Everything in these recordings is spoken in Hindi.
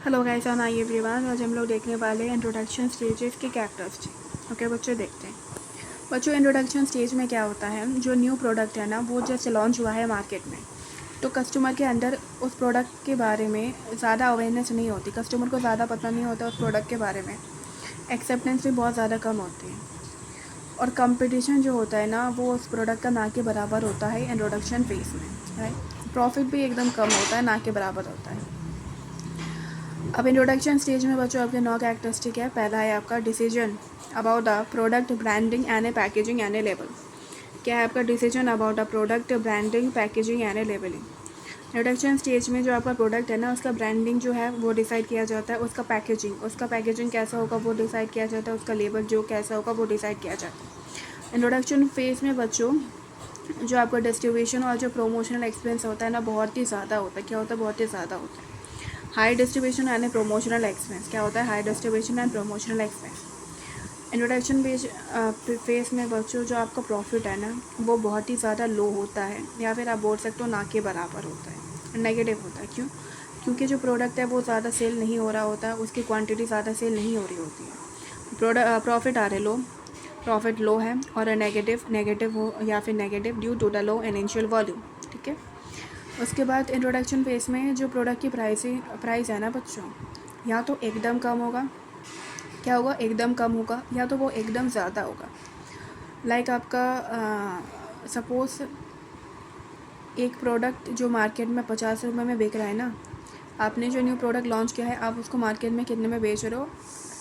Hello guys on I everyone. आज हम लोग देखने वाले हैं इंट्रोडक्शन स्टेजेस के कैरेक्टरिस्टिक। ओके बच्चों, देखते हैं। बच्चों, इंट्रोडक्शन स्टेज में क्या होता है, जो न्यू प्रोडक्ट है ना वो जैसे लॉन्च हुआ है मार्केट में, तो कस्टमर के अंदर उस प्रोडक्ट के बारे में ज़्यादा अवेयरनेस नहीं होती, कस्टमर को ज़्यादा पता नहीं होता उस प्रोडक्ट के बारे में, एक्सेप्टेंस भी बहुत ज़्यादा कम होती है, और कंपटीशन जो होता है ना वो उस प्रोडक्ट का ना के बराबर होता है इंट्रोडक्शन फेज में, राइट। प्रॉफिट भी एकदम कम होता है, ना के बराबर होता है। अब इंट्रोडक्शन स्टेज में बच्चों आपके 9 कैरेक्टरिस्टिक है। पहला है आपका decision about the product, branding and A packaging and A label. क्या है आपका decision about the product, branding, packaging and A labelling. Introduction stage में जो आपका प्रोडक्ट है ना उसका ब्रांडिंग जो है वो डिसाइड किया जाता है, उसका पैकेजिंग कैसा होगा वो डिसाइड किया जाता है, उसका लेबल जो कैसा होगा वो डिसाइड किया जाता है। इंट्रोडक्शन फेज में बच्चों जो आपका डिस्ट्रीब्यूशन और जो प्रोमोशनल एक्सपेंस होता है ना बहुत ही ज़्यादा होता है। क्या होता है? बहुत ही ज़्यादा होता है। High distribution and promotional expense. क्या होता है? High distribution and promotional expense. Introduction phase में बच्चों जो आपका प्रॉफिट है ना वो बहुत ही ज़्यादा लो होता है, या फिर आप बोल सकते हो ना के बराबर होता है, नेगेटिव होता है। क्यों? क्योंकि जो प्रोडक्ट है वो ज़्यादा सेल नहीं हो रहा होता है, उसकी क्वांटिटी ज़्यादा सेल नहीं हो रही होती है। प्रॉफिट लो है, और नेगेटिव हो या फिर negative due to the low initial volume. ठीक है। उसके बाद इंट्रोडक्शन फेज में जो प्रोडक्ट की प्राइस है ना बच्चों, या तो एकदम कम होगा, क्या होगा? एकदम कम होगा, या तो वो एकदम ज़्यादा होगा। लाइक आपका सपोज़ एक प्रोडक्ट जो मार्केट में 50 रुपये में बिक रहा है ना, आपने जो न्यू प्रोडक्ट लॉन्च किया है आप उसको मार्केट में कितने में बेच रहे हो?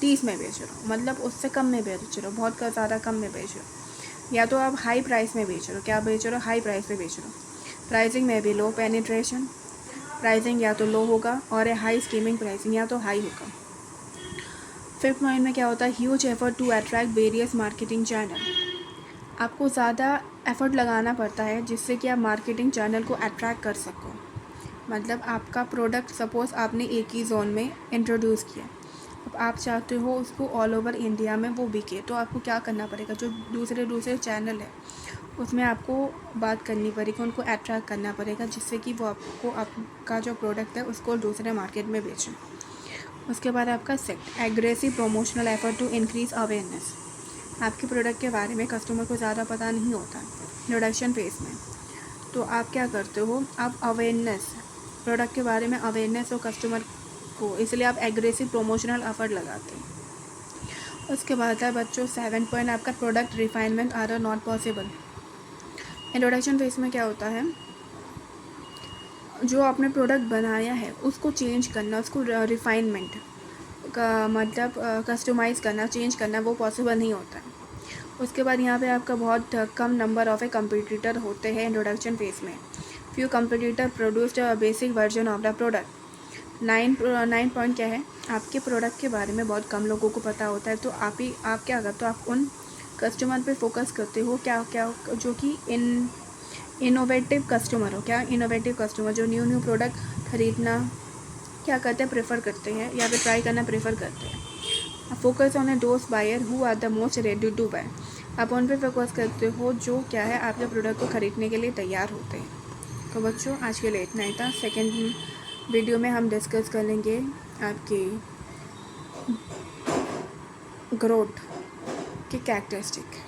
30 में बेच रहे हो, मतलब उससे कम में बेच रहे हो, बहुत ज़्यादा कम में बेच रहे हो। या तो आप हाई प्राइस में बेच रहे हो, क्या बेच रहे हो? हाई प्राइस पे बेच रहे हो। प्राइसिंग में भी लो पेनिट्रेशन, प्राइसिंग या तो लो होगा, और हाई स्कीमिंग प्राइसिंग या तो हाई होगा। फिफ्थ पॉइंट में क्या होता है? Huge effort to attract various marketing channel. आपको ज़्यादा एफर्ट लगाना पड़ता है जिससे कि आप मार्केटिंग चैनल को अट्रैक्ट कर सको। मतलब आपका प्रोडक्ट सपोज़ आपने एक ही जोन में इंट्रोड्यूस किया, अब आप चाहते हो उसको ऑल ओवर इंडिया में वो बिके, तो आपको क्या करना पड़ेगा? जो दूसरे चैनल है उसमें आपको बात करनी पड़ेगी, उनको अट्रैक्ट करना पड़ेगा, जिससे कि वो आपका जो प्रोडक्ट है उसको दूसरे मार्केट में बेचें। उसके बाद आपका set aggressive promotional effort to increase awareness. आपके प्रोडक्ट के बारे में कस्टमर को ज़्यादा पता नहीं होता इंट्रोडक्शन फेज में, तो आप क्या करते हो? आप अवेयरनेस, प्रोडक्ट के बारे में अवेयरनेस हो कस्टमर को, इसलिए आप एग्रेसिव प्रमोशनल एफर्ट लगाते हैं। उसके बाद है बच्चों 7 पॉइंट आपका product refinement are not possible. Introduction phase में क्या होता है? जो आपने प्रोडक्ट बनाया है उसको चेंज करना, उसको रिफाइनमेंट का मतलब कस्टमाइज़ करना, चेंज करना, वो पॉसिबल नहीं होता है। उसके बाद यहाँ पे आपका बहुत कम नंबर ऑफ कंपटीटर होते हैं इंट्रोडक्शन फेज में। Few competitor produced basic version of the product. 9 point क्या है? आपके प्रोडक्ट के बारे में बहुत कम लोगों को पता होता है, तो आप क्या करते हो? आप उन कस्टमर पे फोकस करते हो क्या क्या जो कि इनोवेटिव कस्टमर हो। क्या? इनोवेटिव कस्टमर जो न्यू प्रोडक्ट ख़रीदना क्या करते हैं? प्रेफर करते हैं, या फिर ट्राई करना प्रेफर करते हैं। Focus on a those buyer who are the most ready to buy. आप उन पे फोकस करते हो जो क्या है आपके प्रोडक्ट को ख़रीदने के लिए तैयार होते हैं। तो बच्चों आज के लिए इतना ही था। सेकेंड वीडियो में हम डिस्कस कर लेंगे आपकी ग्रोथ के कैरेक्टरिस्टिक।